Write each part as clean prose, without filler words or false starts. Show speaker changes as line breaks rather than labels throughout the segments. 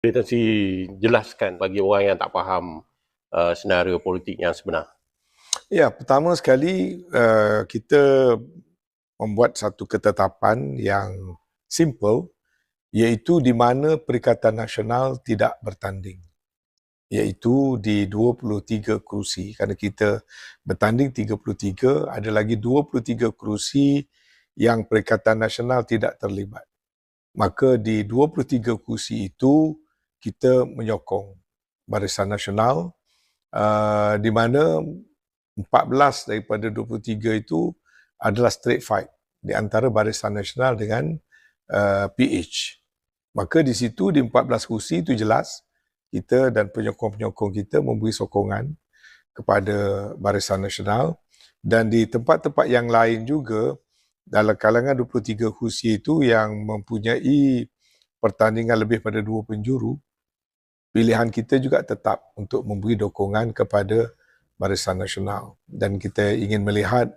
Boleh Tan Sri jelaskan bagi orang yang tak faham senario politik yang sebenar?
Ya, pertama sekali kita membuat satu ketetapan yang simple, iaitu di mana Perikatan Nasional tidak bertanding, iaitu di 23 kerusi. Kerana kita bertanding 33, ada lagi 23 kerusi yang Perikatan Nasional tidak terlibat. Maka di 23 kerusi itu kita menyokong Barisan Nasional, di mana 14 daripada 23 itu adalah straight fight di antara Barisan Nasional dengan PH. Maka di situ di 14 kursi itu jelas kita dan penyokong-penyokong kita memberi sokongan kepada Barisan Nasional, dan di tempat-tempat yang lain juga dalam kalangan 23 kursi itu yang mempunyai pertandingan lebih pada 2 penjuru, pilihan kita juga tetap untuk memberi dukungan kepada Barisan Nasional, dan kita ingin melihat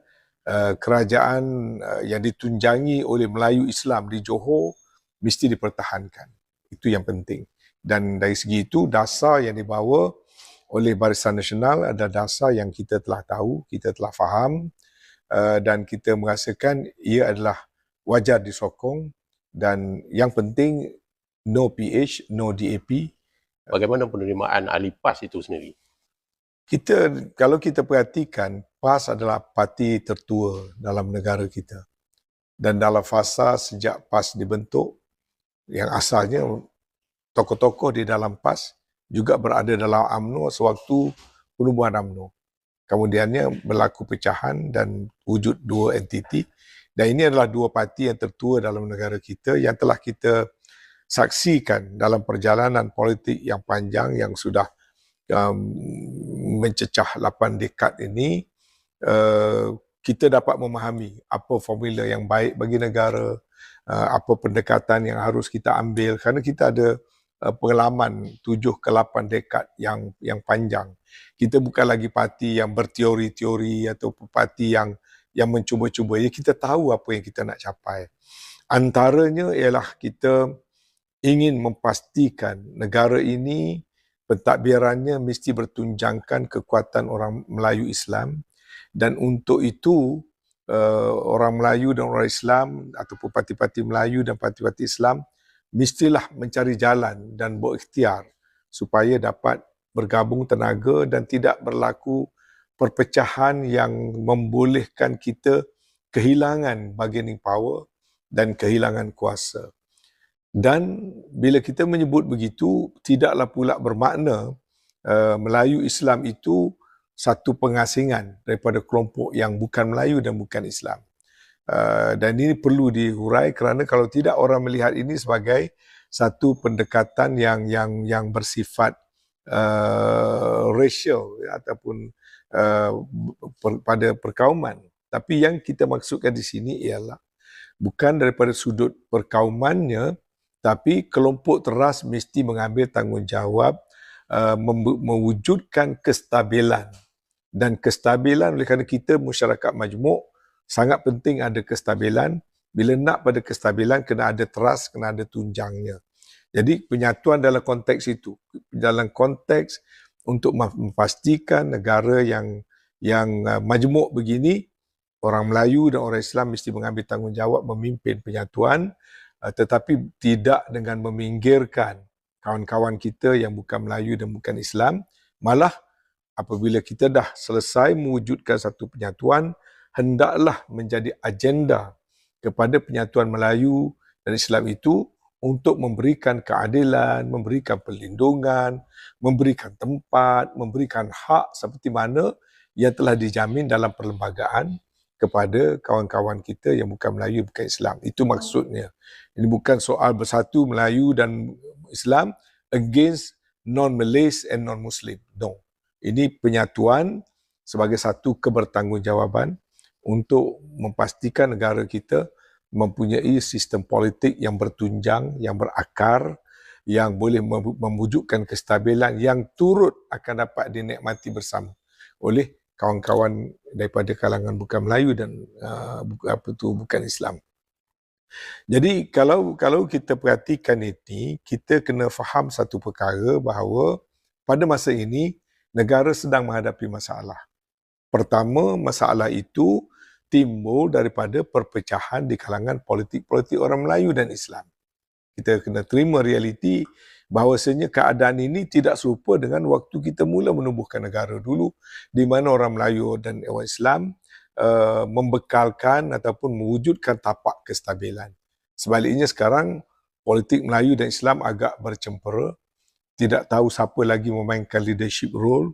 kerajaan yang ditunjangi oleh Melayu Islam di Johor mesti dipertahankan. Itu yang penting. Dan dari segi itu, dasar yang dibawa oleh Barisan Nasional adalah dasar yang kita telah tahu, kita telah faham, dan kita merasakan ia adalah wajar disokong, dan yang penting no PH, no DAP.
Bagaimana penerimaan ahli PAS itu sendiri?
Kalau kita perhatikan, PAS adalah parti tertua dalam negara kita. Dan dalam fasa sejak PAS dibentuk, yang asalnya tokoh-tokoh di dalam PAS juga berada dalam UMNO sewaktu penubuhan UMNO. Kemudiannya berlaku pecahan dan wujud dua entiti. Dan ini adalah dua parti yang tertua dalam negara kita yang telah kita saksikan dalam perjalanan politik yang panjang yang sudah mencecah 8 dekad ini. Kita dapat memahami apa formula yang baik bagi negara, apa pendekatan yang harus kita ambil, kerana kita ada pengalaman 7 ke 8 dekad yang panjang. Kita bukan lagi parti yang berteori-teori atau parti yang mencuba-cuba. Ya, kita tahu apa yang kita nak capai. Antaranya ialah kita ingin memastikan negara ini pentadbirannya mesti bertunjangkan kekuatan orang Melayu Islam, dan untuk itu orang Melayu dan orang Islam ataupun parti-parti Melayu dan parti-parti Islam mestilah mencari jalan dan berikhtiar supaya dapat bergabung tenaga dan tidak berlaku perpecahan yang membolehkan kita kehilangan bargaining power dan kehilangan kuasa. Dan bila kita menyebut begitu, tidaklah pula bermakna Melayu Islam itu satu pengasingan daripada kelompok yang bukan Melayu dan bukan Islam. Dan ini perlu dihurai, kerana kalau tidak orang melihat ini sebagai satu pendekatan yang bersifat racial ataupun pada perkauman. Tapi yang kita maksudkan di sini ialah bukan daripada sudut perkaumannya, tapi kelompok teras mesti mengambil tanggungjawab mewujudkan kestabilan. Dan kestabilan, oleh kerana kita masyarakat majmuk, sangat penting ada kestabilan. Bila nak pada kestabilan, kena ada trust, kena ada tunjangnya. Jadi penyatuan dalam konteks itu, dalam konteks untuk memastikan negara yang majmuk begini, orang Melayu dan orang Islam mesti mengambil tanggungjawab memimpin penyatuan, tetapi tidak dengan meminggirkan kawan-kawan kita yang bukan Melayu dan bukan Islam. Malah apabila kita dah selesai mewujudkan satu penyatuan, hendaklah menjadi agenda kepada penyatuan Melayu dan Islam itu untuk memberikan keadilan, memberikan perlindungan, memberikan tempat, memberikan hak seperti mana yang telah dijamin dalam perlembagaan kepada kawan-kawan kita yang bukan Melayu, bukan Islam. Itu maksudnya. Ini bukan soal bersatu Melayu dan Islam against non-Malays and non-Muslim. No. Ini penyatuan sebagai satu kebertanggungjawaban untuk memastikan negara kita mempunyai sistem politik yang bertunjang, yang berakar, yang boleh mewujudkan kestabilan yang turut akan dapat dinikmati bersama oleh kawan-kawan daripada kalangan bukan Melayu dan bukan Islam. Jadi kalau kita perhatikan ini, kita kena faham satu perkara bahawa pada masa ini negara sedang menghadapi masalah. Pertama, masalah itu timbul daripada perpecahan di kalangan politik-politik orang Melayu dan Islam. Kita kena terima realiti bahawasanya keadaan ini tidak serupa dengan waktu kita mula menubuhkan negara dulu, di mana orang Melayu dan orang Islam membekalkan ataupun mewujudkan tapak kestabilan. Sebaliknya sekarang, politik Melayu dan Islam agak bercempera, tidak tahu siapa lagi memainkan leadership role.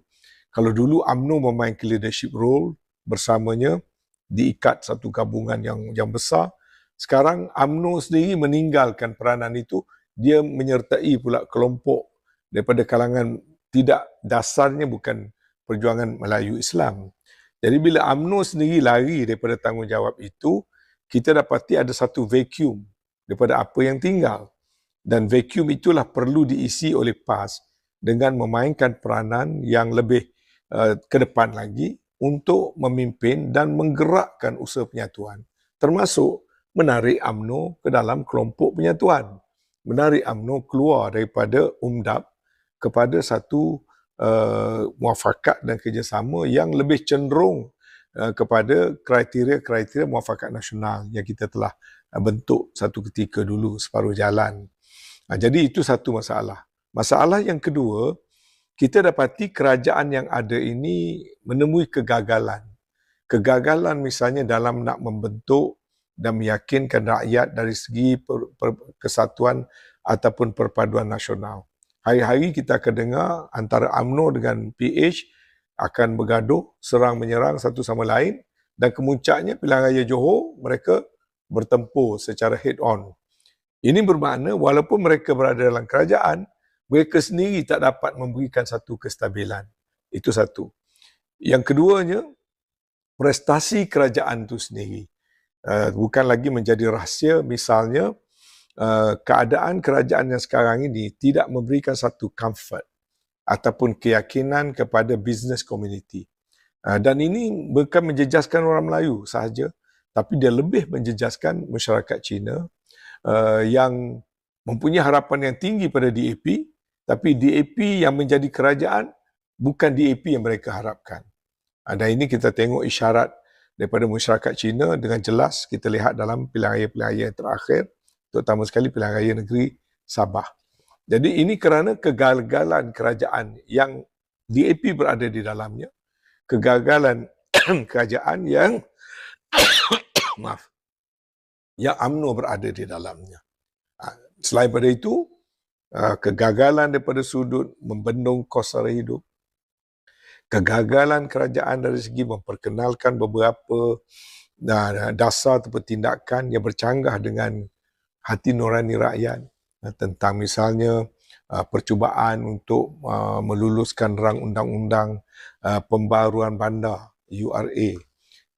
Kalau dulu UMNO memainkan leadership role bersamanya, diikat satu gabungan yang besar. Sekarang UMNO sendiri meninggalkan peranan itu, dia menyertai pula kelompok daripada kalangan tidak dasarnya bukan perjuangan Melayu Islam. Jadi bila UMNO sendiri lari daripada tanggungjawab itu, kita dapati ada satu vacuum daripada apa yang tinggal. Dan vacuum itulah perlu diisi oleh PAS dengan memainkan peranan yang lebih ke depan lagi untuk memimpin dan menggerakkan usaha penyatuan. Termasuk menarik UMNO ke dalam kelompok penyatuan. Menarik UMNO keluar daripada UMDAP kepada satu muafakat dan kerjasama yang lebih cenderung kepada kriteria-kriteria muafakat nasional yang kita telah bentuk satu ketika dulu separuh jalan. Jadi itu satu masalah. Masalah yang kedua, kita dapati kerajaan yang ada ini menemui kegagalan. Kegagalan misalnya dalam nak membentuk dan meyakinkan rakyat dari segi kesatuan ataupun perpaduan nasional. Hari-hari kita akan dengar antara UMNO dengan PH akan bergaduh, serang menyerang satu sama lain, dan kemuncaknya pilihan raya Johor, mereka bertempur secara head-on. Ini bermakna walaupun mereka berada dalam kerajaan, mereka sendiri tak dapat memberikan satu kestabilan. Itu satu. Yang keduanya, prestasi kerajaan itu sendiri. Bukan lagi menjadi rahsia, misalnya keadaan kerajaan yang sekarang ini tidak memberikan satu comfort ataupun keyakinan kepada business community. Dan ini bukan menjejaskan orang Melayu sahaja, tapi dia lebih menjejaskan masyarakat Cina yang mempunyai harapan yang tinggi pada DAP, tapi DAP yang menjadi kerajaan bukan DAP yang mereka harapkan. Dan ini kita tengok isyarat daripada masyarakat Cina dengan jelas kita lihat dalam pilihan raya yang terakhir, terutama sekali pilihan raya negeri Sabah. Jadi ini kerana kegagalan kerajaan yang DAP berada di dalamnya, kegagalan kerajaan yang yang UMNO berada di dalamnya. Selain daripada itu, kegagalan daripada sudut membendung kos sara hidup, kegagalan kerajaan dari segi memperkenalkan beberapa dasar atau tindakan yang bercanggah dengan hati nurani rakyat, tentang misalnya percubaan untuk meluluskan rang undang-undang pembaruan bandar URA,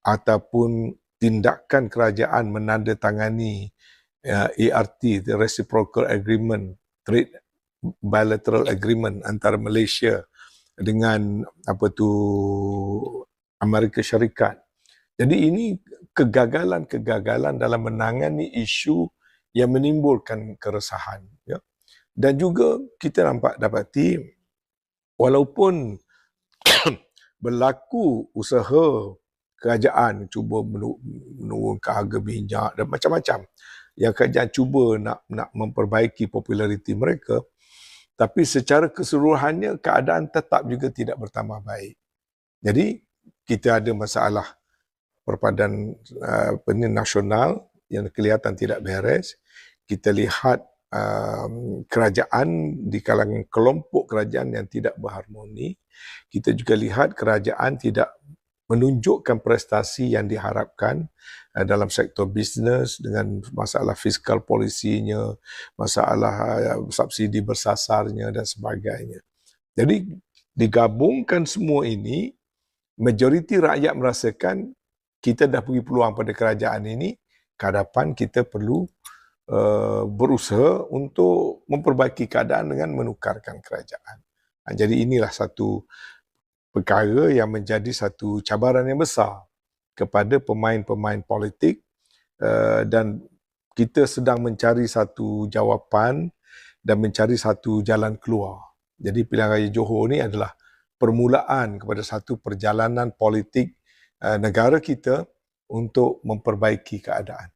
ataupun tindakan kerajaan menandatangani ART, the Reciprocal Agreement, Trade Bilateral Agreement antara Malaysia dengan Amerika Syarikat. Jadi ini kegagalan-kegagalan dalam menangani isu yang menimbulkan keresahan. Ya. Dan juga kita dapati walaupun berlaku usaha kerajaan cuba menurunkan harga minyak dan macam-macam yang kerajaan cuba nak memperbaiki populariti mereka, tapi secara keseluruhannya keadaan tetap juga tidak bertambah baik. Jadi kita ada masalah perpaduan nasional yang kelihatan tidak beres. Kita lihat kerajaan di kalangan kelompok kerajaan yang tidak berharmoni. Kita juga lihat kerajaan tidak menunjukkan prestasi yang diharapkan dalam sektor bisnes dengan masalah fiskal polisinya, masalah subsidi bersasarnya dan sebagainya. Jadi digabungkan semua ini, majoriti rakyat merasakan kita dah beri peluang pada kerajaan ini, ke hadapan kita perlu berusaha untuk memperbaiki keadaan dengan menukarkan kerajaan. Jadi inilah satu perkara yang menjadi satu cabaran yang besar kepada pemain-pemain politik dan kita sedang mencari satu jawapan dan mencari satu jalan keluar. Jadi pilihan raya Johor ni adalah permulaan kepada satu perjalanan politik negara kita untuk memperbaiki keadaan.